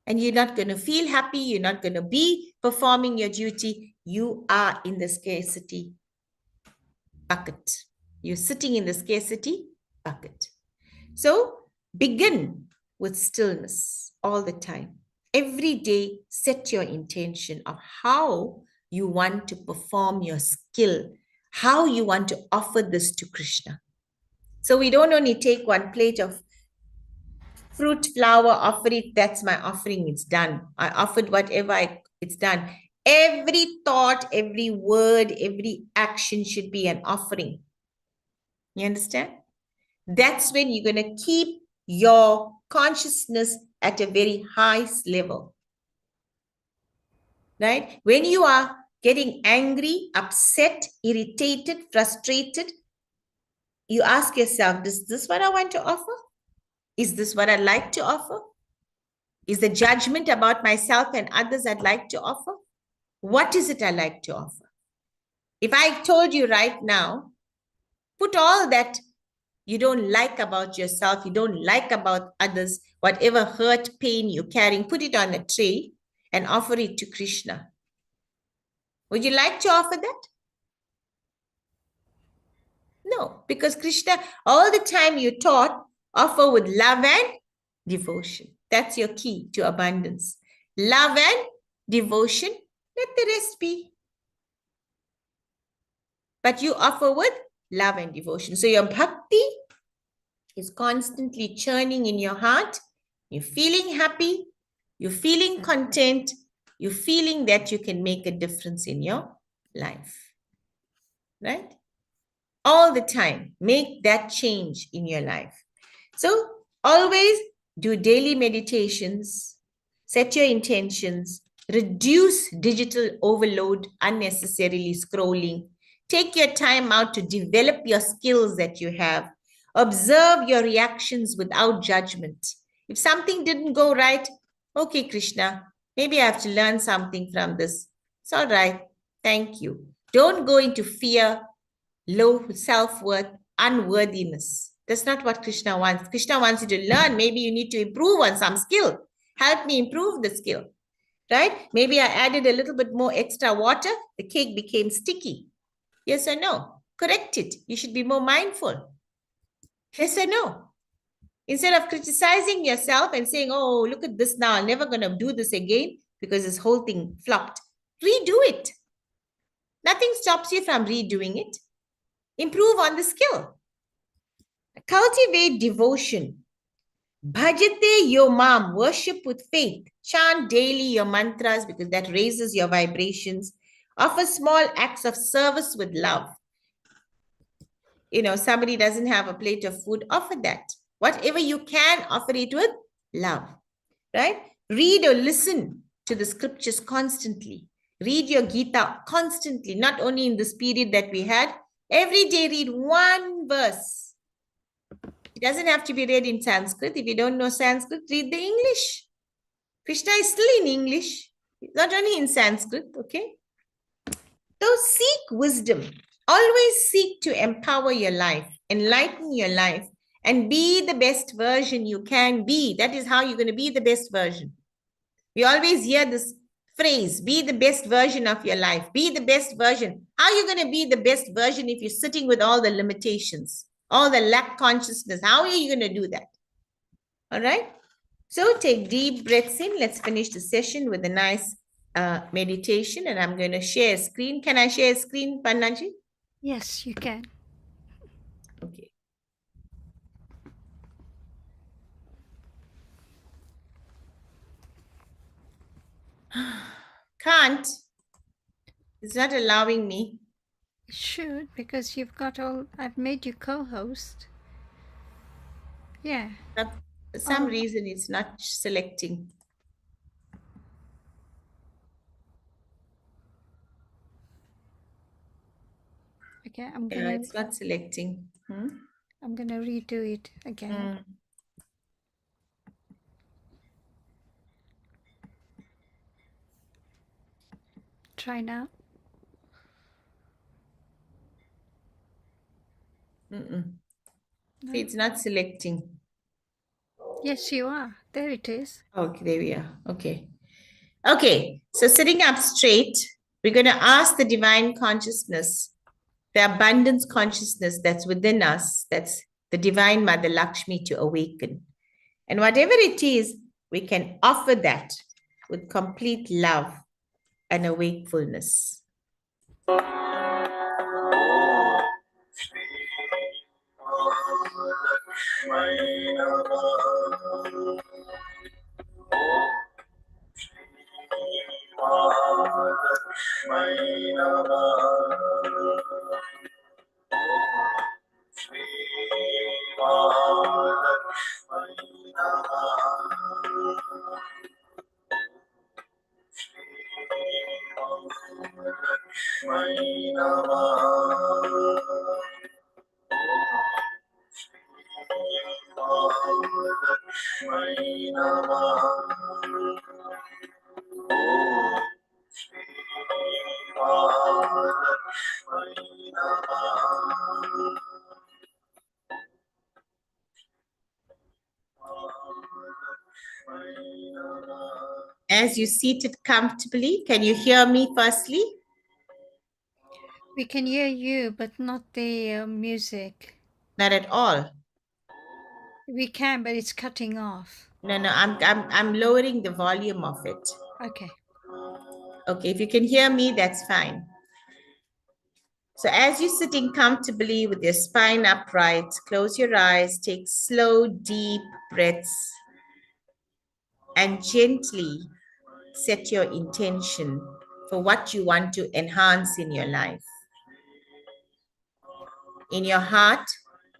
And you're not going to feel happy. You're not going to be performing your duty. You are in the scarcity bucket. You're sitting in the scarcity bucket. So begin with stillness all the time. Every day, set your intention of how you want to perform your skill how you want to offer this to Krishna. So we don't only take one plate of fruit, flour, offer it, that's my offering, it's done. I offered whatever, it's done. Every thought, every word, every action should be an offering. You understand? That's when you're going to keep your consciousness at a very high level. Right? When you are getting angry, upset, irritated, frustrated, you ask yourself, is this what I want to offer? Is this what I'd like to offer? Is the judgment about myself and others I'd like to offer? What is it I like to offer? If I told you right now, put all that you don't like about yourself, you don't like about others, whatever hurt, pain you're carrying, put it on a tray and offer it to Krishna. Would you like to offer that? No, because Krishna, all the time you taught, offer with love and devotion. That's your key to abundance. Love and devotion, let the rest be. But you offer with love and devotion. So your bhakti is constantly churning in your heart. You're feeling happy. You're feeling content. You're feeling that you can make a difference in your life. Right? All the time, make that change in your life. So always do daily meditations, set your intentions, reduce digital overload, unnecessarily scrolling. Take your time out to develop your skills that you have. Observe your reactions without judgment. If something didn't go right, okay, Krishna, maybe I have to learn something from this. It's all right. Thank you. Don't go into fear, low self-worth, unworthiness. That's not what Krishna wants. Krishna wants you to learn. Maybe you need to improve on some skill. Help me improve the skill, right? Maybe I added a little bit more extra water. The cake became sticky. Yes or no? Correct it. You should be more mindful. Yes or no? Instead of criticizing yourself and saying, oh, look at this now, I'm never going to do this again because this whole thing flopped. Redo it. Nothing stops you from redoing it. Improve on the skill. Cultivate devotion. Bhajate yomam, worship with faith. Chant daily your mantras because that raises your vibrations. Offer small acts of service with love. You know, somebody doesn't have a plate of food, offer that. Whatever you can, offer it with love, right? Read or listen to the scriptures constantly. Read your Gita constantly, not only in this period that we had. Every day read one verse. It doesn't have to be read in Sanskrit. If you don't know Sanskrit, read the English. Krishna is still in English, not only in Sanskrit, okay? So seek wisdom. Always seek to empower your life, enlighten your life, and be the best version you can be. That is how you're going to be the best version. We always hear this phrase, be the best version of your life. Be the best version. How are you going to be the best version if you're sitting with all the limitations, all the lack consciousness? How are you going to do that? All right. So take deep breaths in. Let's finish the session with a nice meditation. And I'm going to share a screen. Can I share a screen, Pannaji? Yes, you can. Okay. Can't. It's not allowing me. It should, because you've got all, I've made you co-host. Yeah. For some reason, it's not selecting. Okay, I'm Yeah, gonna. it's not selecting. I'm gonna redo it again. Try now. No. No. See, it's not selecting. Yes, you are. There it is. Okay, there we are. Okay. Okay, so sitting up straight, we're going to ask the divine consciousness, the abundance consciousness that's within us, that's the divine Mother Lakshmi, to awaken. And whatever it is, we can offer that with complete love and awakefulness. As you seated comfortably, can you hear me firstly? We can hear you, but not the music. Not at all. We can, but it's cutting off. No, I'm lowering the volume of it. Okay. Okay, if you can hear me, that's fine. So as you're sitting comfortably with your spine upright, close your eyes, take slow, deep breaths, and gently set your intention for what you want to enhance in your life. In your heart,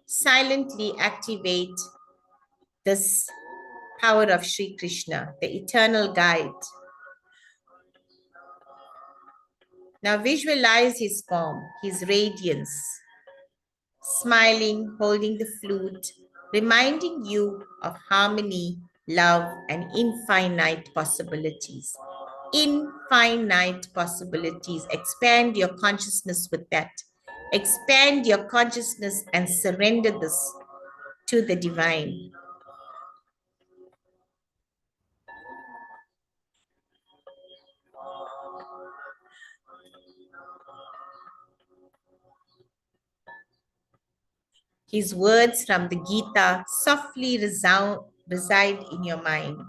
silently activate this power of Sri Krishna, the eternal guide. Now visualize his form, his radiance, smiling, holding the flute, reminding you of harmony, love, and infinite possibilities. Infinite possibilities. Expand your consciousness with that. Expand your consciousness and surrender this to the divine. His words from the Gita softly reside in your mind.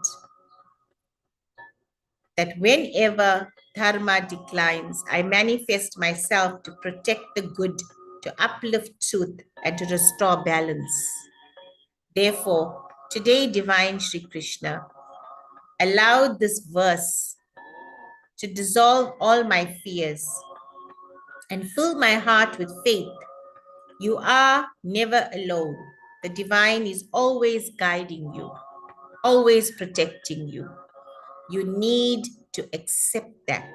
That whenever dharma declines, I manifest myself to protect the good, to uplift truth, and to restore balance. Therefore, today, Divine Sri Krishna, allow this verse to dissolve all my fears and fill my heart with faith. You are never alone. The divine is always guiding you, always protecting you. You need to accept that.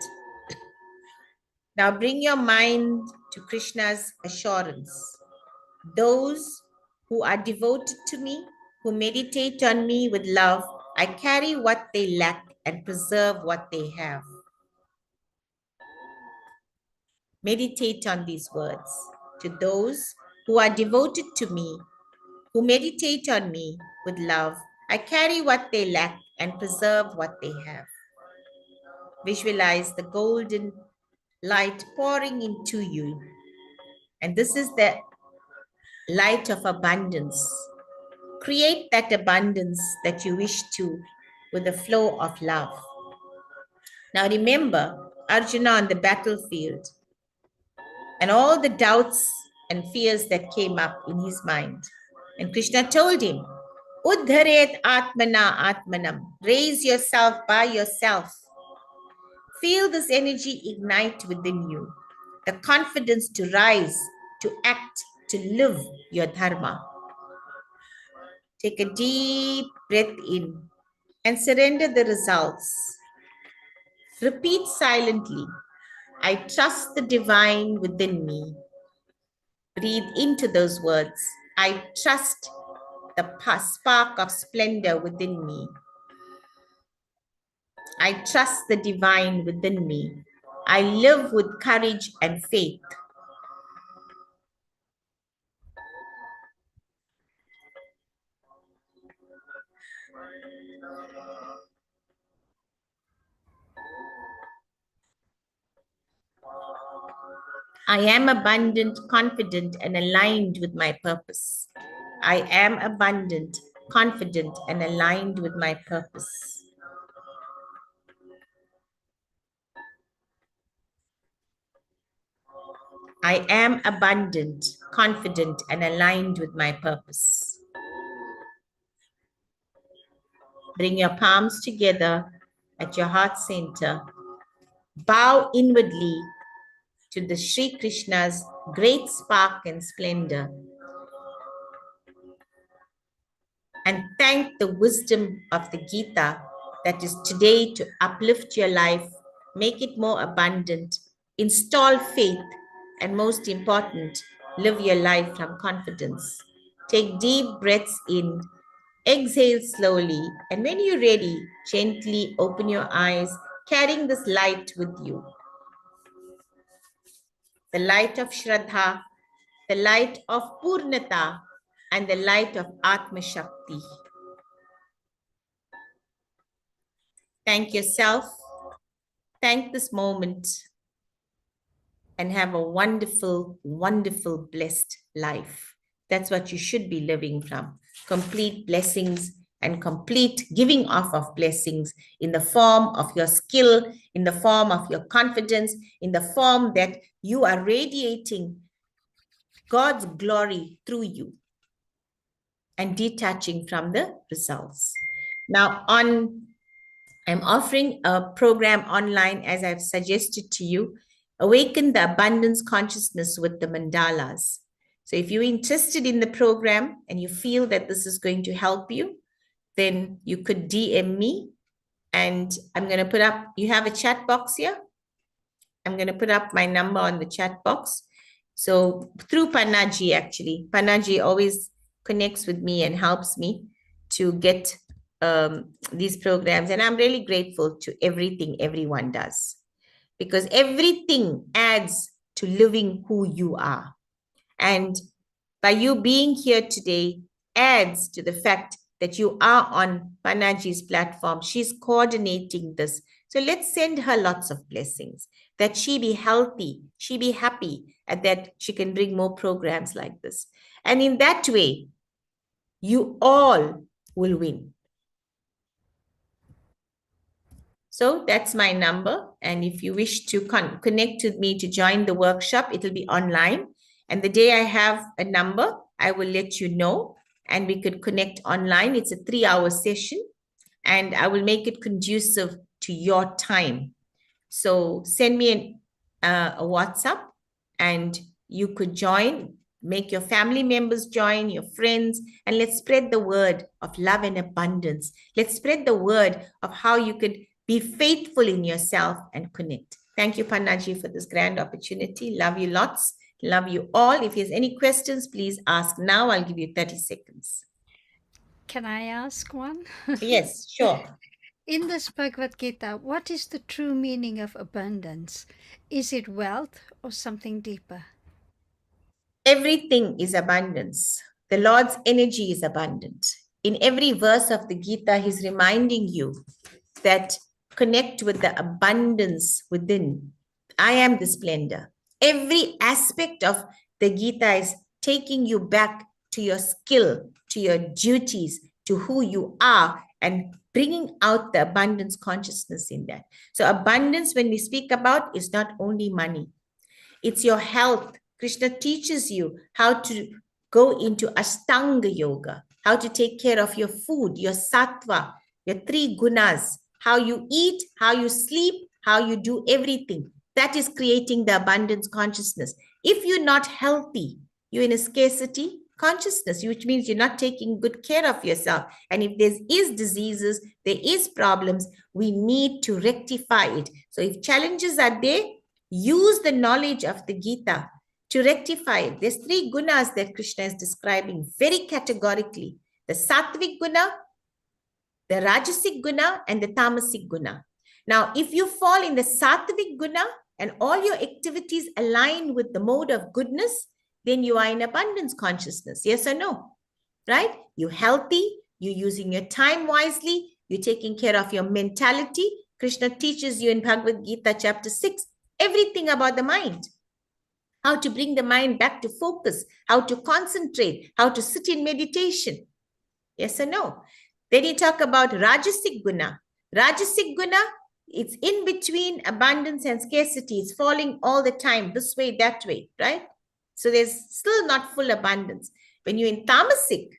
Now bring your mind to Krishna's assurance. Those who are devoted to me, who meditate on me with love, I carry what they lack and preserve what they have. Meditate on these words. To those who are devoted to me, who meditate on me with love, I carry what they lack and preserve what they have. Visualize the golden light pouring into you. And this is the light of abundance. Create that abundance that you wish to with the flow of love. Now remember Arjuna on the battlefield and all the doubts and fears that came up in his mind. And Krishna told him, Uddharet Atmana Atmanam. Raise yourself by yourself. Feel this energy ignite within you. The confidence to rise, to act, to live your dharma. Take a deep breath in and surrender the results. Repeat silently, I trust the divine within me. Breathe into those words. I trust the spark of splendor within me. I trust the divine within me. I live with courage and faith. I am abundant, confident, and aligned with my purpose. I am abundant, confident, and aligned with my purpose. I am abundant, confident, and aligned with my purpose. Bring your palms together at your heart center. Bow inwardly to the Sri Krishna's great spark and splendor. And thank the wisdom of the Gita that is today to uplift your life, make it more abundant, install faith, and most important, live your life from confidence. Take deep breaths in, exhale slowly, and when you're ready, gently open your eyes, carrying this light with you. The light of Shraddha, the light of Purnata, and the light of Atma Shakti. Thank yourself. Thank this moment and have a wonderful, wonderful, blessed life. That's what you should be living from. Complete blessings and complete giving off of blessings in the form of your skill, in the form of your confidence, in the form that you are radiating God's glory through you and detaching from the results. Now, I'm offering a program online, as I've suggested to you, Awaken the Abundance Consciousness with the Mandalas. So if you're interested in the program and you feel that this is going to help you, then you could DM me, and I'm going to put up, you have a chat box here? I'm going to put up my number on the chat box. So through Panaji, actually, Panaji always connects with me and helps me to get these programs. And I'm really grateful to everything everyone does, because everything adds to living who you are. And by you being here today adds to the fact that you are on Panaji's platform. She's coordinating this. So let's send her lots of blessings, that she be healthy, she be happy, and that she can bring more programs like this. And in that way, you all will win. So that's my number. And if you wish to connect with me to join the workshop, it'll be online. And the day I have a number, I will let you know, and we could connect online. It's a 3-hour session, and I will make it conducive to your time. So send me a WhatsApp, and you could join, make your family members join, your friends, and let's spread the word of love and abundance. Let's spread the word of how you could be faithful in yourself and connect. Thank you, Panaji, for this grand opportunity. Love you lots. Love you all. If there's any questions, please ask now. I'll give you 30 seconds. Can I ask one? Yes, sure. In this Bhagavad Gita, what is the true meaning of abundance? Is it wealth or something deeper? Everything is abundance. The Lord's energy is abundant. In every verse of the Gita, he's reminding you that connect with the abundance within. I am the splendor. Every aspect of the Gita is taking you back to your skill, to your duties, to who you are, and bringing out the abundance consciousness in that. So abundance, when we speak about, is not only money. It's your health. Krishna teaches you how to go into Ashtanga Yoga, how to take care of your food, your sattva, your 3 gunas, how you eat, how you sleep, how you do everything. That is creating the abundance consciousness. If you're not healthy, you're in a scarcity consciousness, which means you're not taking good care of yourself. And if there is diseases, there is problems, we need to rectify it. So if challenges are there, use the knowledge of the Gita to rectify it. There's 3 gunas that Krishna is describing very categorically: the sattvic guna, the rajasic guna, and the tamasic guna. Now, if you fall in the sattvic guna and all your activities align with the mode of goodness, then you are in abundance consciousness. Yes or no? Right? You're healthy, you're using your time wisely, you're taking care of your mentality. Krishna teaches you in Bhagavad Gita chapter 6, everything about the mind. How to bring the mind back to focus, how to concentrate, how to sit in meditation. Yes or no? Then you talk about Rajasic Guna. Rajasic Guna It's in between abundance and scarcity. It's falling all the time, this way, that way, right? So there's still not full abundance. When you're in tamasic,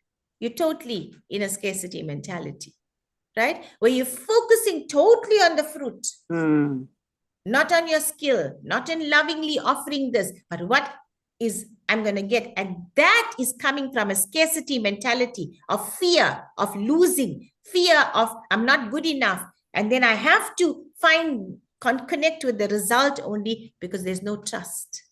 you're totally in a scarcity mentality, right? Where you're focusing totally on the fruit, not on your skill, not in lovingly offering this, but what is I'm going to get. And that is coming from a scarcity mentality of fear of losing, fear of I'm not good enough. And then I have to connect with the result only because there's no trust.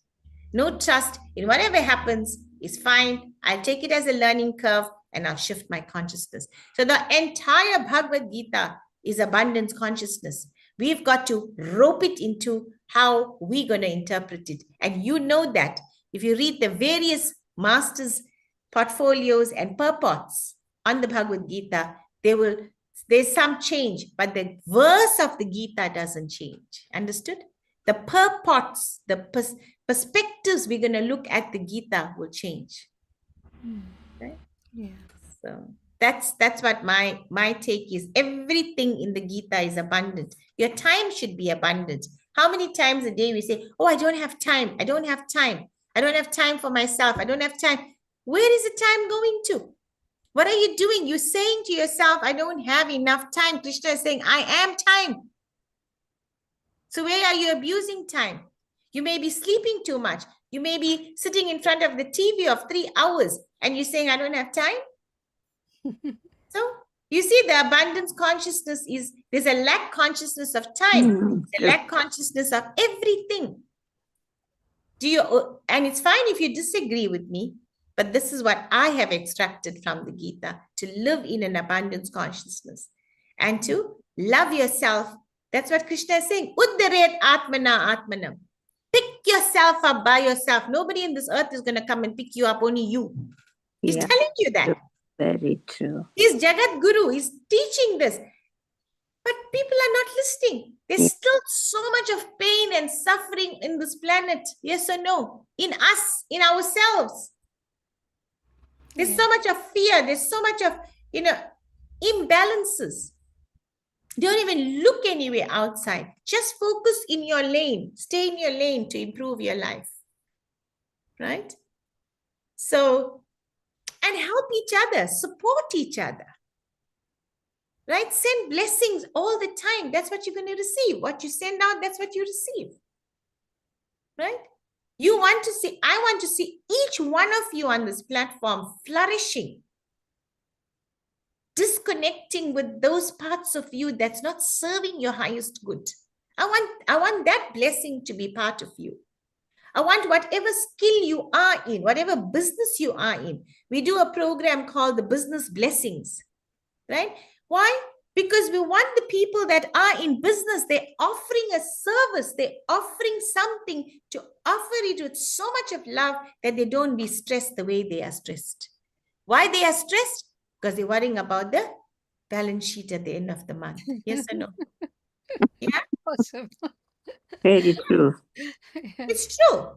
No trust in whatever happens is fine. I'll take it as a learning curve and I'll shift my consciousness. So the entire Bhagavad Gita is abundance consciousness. We've got to rope it into how we're going to interpret it. And you know that if you read the various masters' portfolios and purports on the Bhagavad Gita, there's some change, but the verse of the Gita doesn't change. Understood? The purports, the perspectives we're going to look at the Gita will change. Right? Yeah. So that's what my take is. Everything in the Gita is abundant. Your time should be abundant. How many times a day we say, oh, I don't have time. I don't have time. I don't have time for myself. I don't have time. Where is the time going to? What are you doing? You're saying to yourself, I don't have enough time. Krishna is saying, I am time. So where are you abusing time? You may be sleeping too much. You may be sitting in front of the TV of 3 hours and you're saying, I don't have time. So you see, the abundance consciousness is, there's a lack consciousness of time. There's a lack consciousness of everything. And it's fine if you disagree with me, but this is what I have extracted from the Gita, to live in an abundance consciousness and to love yourself. That's what Krishna is saying. Uddaret atmana atmanam. Pick yourself up by yourself. Nobody in this earth is going to come and pick you up, only you. He's telling you that. Very true. He's Jagat Guru. He's teaching this. But people are not listening. There's still so much of pain and suffering in this planet. Yes or no? In us, in ourselves. There's so much of fear. There's so much of, imbalances. Don't even look anywhere outside. Just focus in your lane. Stay in your lane to improve your life. Right? So, and help each other, support each other. Right? Send blessings all the time. That's what you're going to receive. What you send out, that's what you receive. Right? I want to see each one of you on this platform flourishing, disconnecting with those parts of you that's not serving your highest good. I want that blessing to be part of you. I want whatever skill you are in, whatever business you are in. We do a program called the Business Blessings, right? Why? Because we want the people that are in business, they're offering a service, they're offering something to offer it with so much of love that they don't be stressed the way they are stressed. Why they are stressed? Because they're worrying about the balance sheet at the end of the month. Yes or no? Yeah? Awesome. Very true. It's true.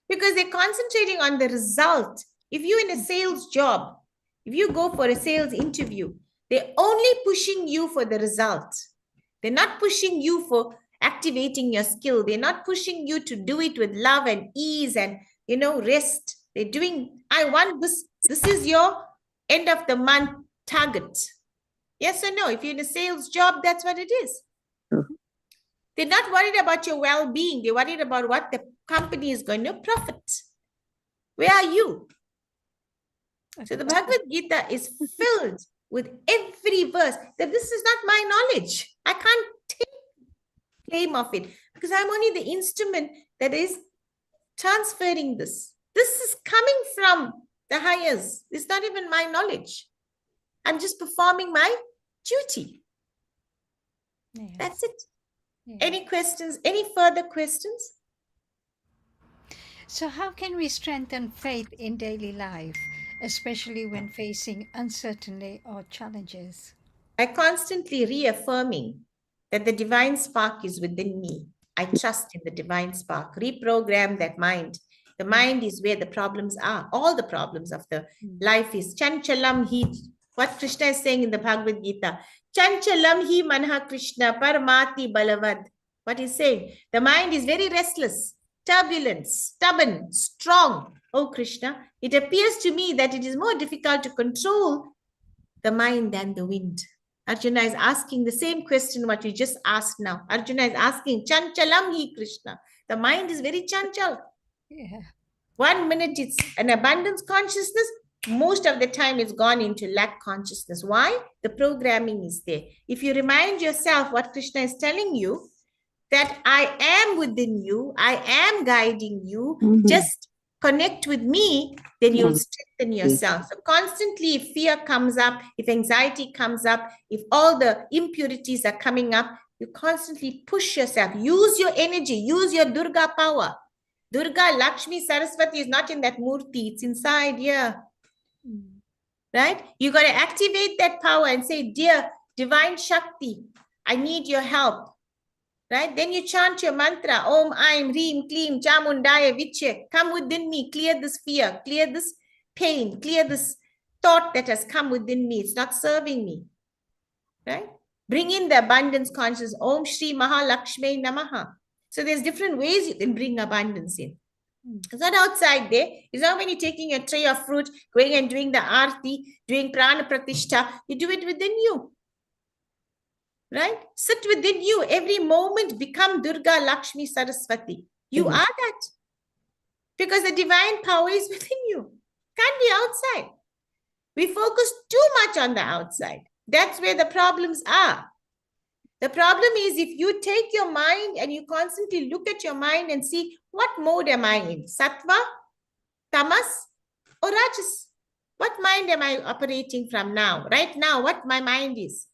Because they're concentrating on the result. If you're in a sales job, if you go for a sales interview, they're only pushing you for the result. They're not pushing you for activating your skill. They're not pushing you to do it with love and ease and, rest. They're doing, I want this. This is your end of the month target. Yes or no? If you're in a sales job, that's what it is. They're not worried about your well-being. They're worried about what the company is going to profit. Where are you? So the Bhagavad Gita is filled with every verse that this is not my knowledge. I can't take claim of it because I'm only the instrument that is transferring this. This is coming from the highest. It's not even my knowledge. I'm just performing my duty. Yes. That's it. Yes. Any questions? Any further questions? So how can we strengthen faith in daily life, especially when facing uncertainty or challenges? By constantly reaffirming that the divine spark is within me. I trust in the divine spark. Reprogram that mind. The mind is where the problems are. All the problems of the life is chanchalam hi what Krishna is saying in the Bhagavad Gita. Chanchalam hi manha Krishna paramati balavad. What he's saying, the mind is very restless, turbulent, stubborn, strong. Oh Krishna, it appears to me that it is more difficult to control the mind than the wind. Arjuna is asking the same question what you just asked now. Arjuna is asking, Chanchalam hi Krishna. The mind is very chanchal. Yeah. 1 minute it's an abundance consciousness, most of the time it's gone into lack consciousness. Why? The programming is there. If you remind yourself what Krishna is telling you, that I am within you, I am guiding you, just connect with me, then you'll strengthen yourself. So constantly, if fear comes up, if anxiety comes up, if all the impurities are coming up, you constantly push yourself. Use your energy, use your Durga power. Durga, Lakshmi, Saraswati is not in that murti, it's inside here. Right? You got to activate that power and say, dear divine Shakti, I need your help. Right? Then you chant your mantra, Om, Aim, Reem, Kleem, Chamundaya, Viche. Come within me, clear this fear, clear this pain, clear this thought that has come within me. It's not serving me. Right? Bring in the abundance consciousness, Om Shri Mahalakshmi Namaha. So there's different ways you can bring abundance in. It's not outside there. It's not when you're taking a tray of fruit, going and doing the arti, doing prana pratishtha. You do it within you. Right? Sit within you. Every moment become Durga, Lakshmi, Saraswati. You are that. Because the divine power is within you. Can't be outside. We focus too much on the outside. That's where the problems are. The problem is if you take your mind and you constantly look at your mind and see what mode am I in? Sattva, Tamas, or Rajas? What mind am I operating from now? Right now, what my mind is?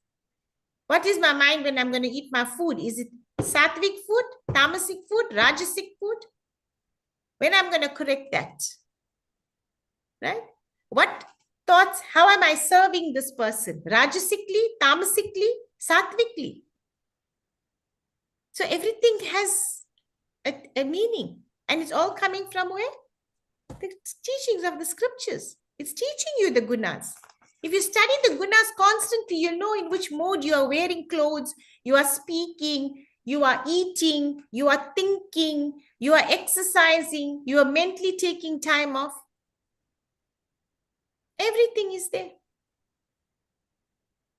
What is my mind when I'm going to eat my food? Is it sattvic food, tamasic food, rajasic food? When I'm going to correct that? Right? What thoughts, how am I serving this person? Rajasically, tamasically, sattvically? So everything has a meaning. And it's all coming from where? The teachings of the scriptures. It's teaching you the gunas. If you study the gunas constantly, you'll know in which mode you are wearing clothes, you are speaking, you are eating, you are thinking, you are exercising, you are mentally taking time off. Everything is there.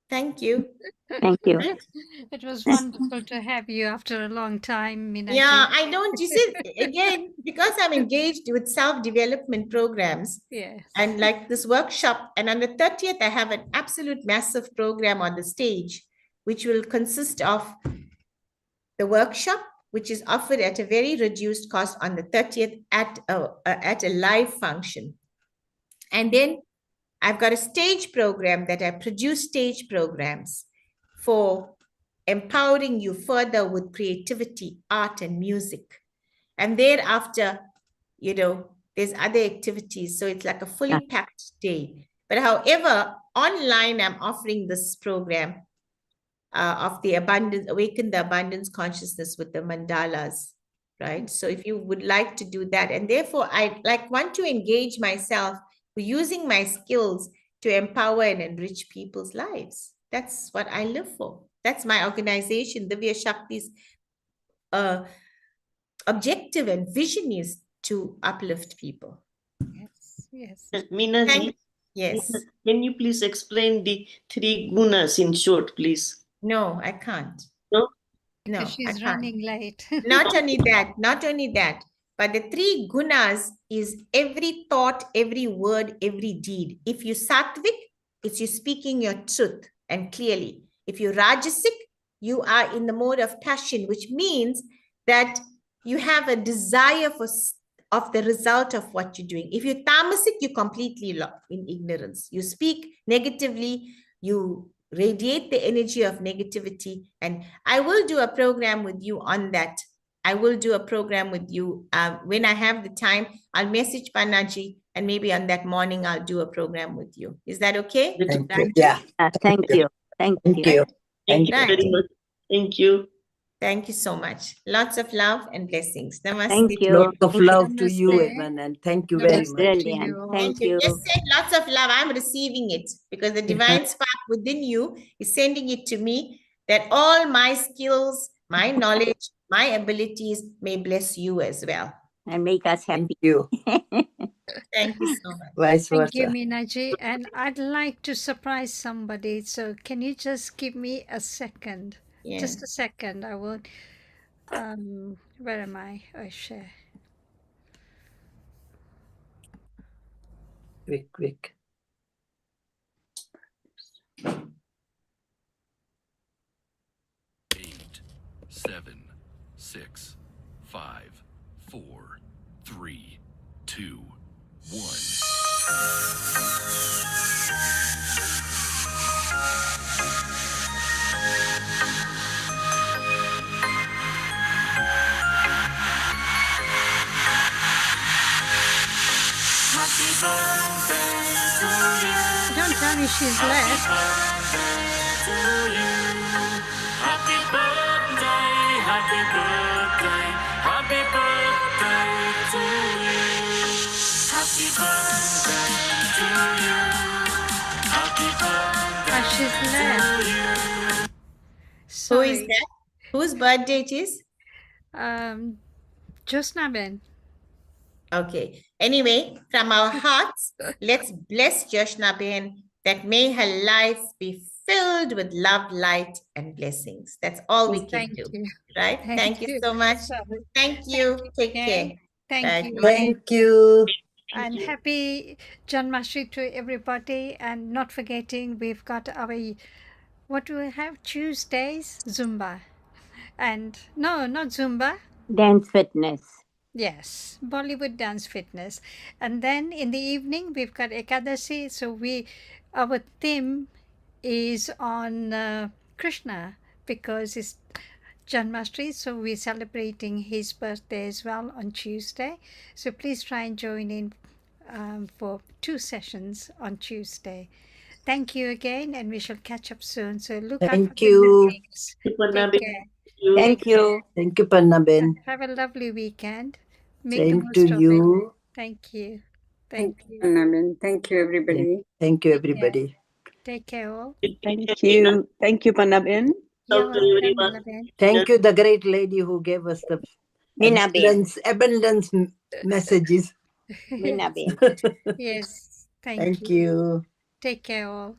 Thank you. Thank you. It was wonderful to have you after a long time, Minaji. Yeah, I don't, you see, again, because I'm engaged with self-development programs, Yes. and like this workshop, and on the 30th, I have an absolute massive program on the stage, which will consist of the workshop, which is offered at a very reduced cost on the 30th at a live function. And then I've got a stage program that I produce stage programs for empowering you further with creativity, art, and music. And thereafter, you know, there's other activities. So it's like a fully packed day. But however, online, I'm offering this program of the abundance, awaken the abundance consciousness with the mandalas, right? So if you would like to do that, and therefore I want to engage myself using my skills to empower and enrich people's lives. That's what I live for. That's my organization, Divya Shakti's objective and vision is to uplift people. Yes, yes. Minaji, Yes. can you please explain the 3 gunas in short, please? No, I can't. No? No, Because she's I can't. running late. Not only that, but the 3 gunas is every thought, every word, every deed. If you sattvic, it's you speaking your truth and clearly. If you're rajasic, you are in the mode of passion, which means that you have a desire of the result of what you're doing. If you're tamasic, you're completely in ignorance. You speak negatively, you radiate the energy of negativity. And I will do a program with you on that. I will do a program with you. When I have the time, I'll message Panaji, and maybe on that morning, I'll do a program with you. Is that okay? Thank you. Yeah. Thank you. Thank you. Thank you Right. very much. Thank you. Thank you so much. Lots of love and blessings. Namaste. Thank you. Lots of love to you, Namaste. Evan, and thank you very Namaste much. to Brilliant. you all. Thank you. Just send lots of love. I'm receiving it because the divine spark within you is sending it to me, that all my skills, my knowledge, my abilities may bless you as well. And make us Thank happy. you. Thank you so much. Vice Thank you, versa. Minaji. And I'd like to surprise somebody. So can you just give me a second? Yeah. Just a second. I will. Where am I? I share. Quick, quick. Eight, 7, 6, 5, 4, 3, 2, 1. Don't tell me she's left. Happy birthday, happy birthday, happy birthday to you. Happy birthday to you. Happy birthday She's left. to you. Who is Sorry. that? Whose birthday it is? Josnaben. Okay. Anyway, from our hearts, let's bless Joshna Ben, that may her life be filled with love, light, and blessings. That's all we can Thank do. you. Right? Thank you so much. Sorry. Thank you. Take care. again. Thank Bye. you. Thank you. And happy Janmashtami to everybody. And not forgetting, we've got our, what do we have? Tuesdays, Zumba. And no, not Zumba. Dance fitness. Yes, Bollywood dance fitness. And then in the evening, we've got Ekadasi. So our theme is on Krishna because it's Janmashtami. So we're celebrating his birthday as well on Tuesday. So please try and join in for 2 sessions on Tuesday. Thank you again, and we shall catch up soon. So look out for Thank the you. links. Take care. Thank you. Thank you, Pannaben. Have a lovely weekend. Make Same the most to of it. you. Thank you. Thank Thank you. you, Namin. Thank you, everybody. Thank you, everybody. Take care all. Thank you. Thank you, Panabin. You're to welcome, everyone. Laben. Thank you, the great lady who gave us the Minaben. abundance messages. Minaben. Yes. Thank Thank you. you. Take care all.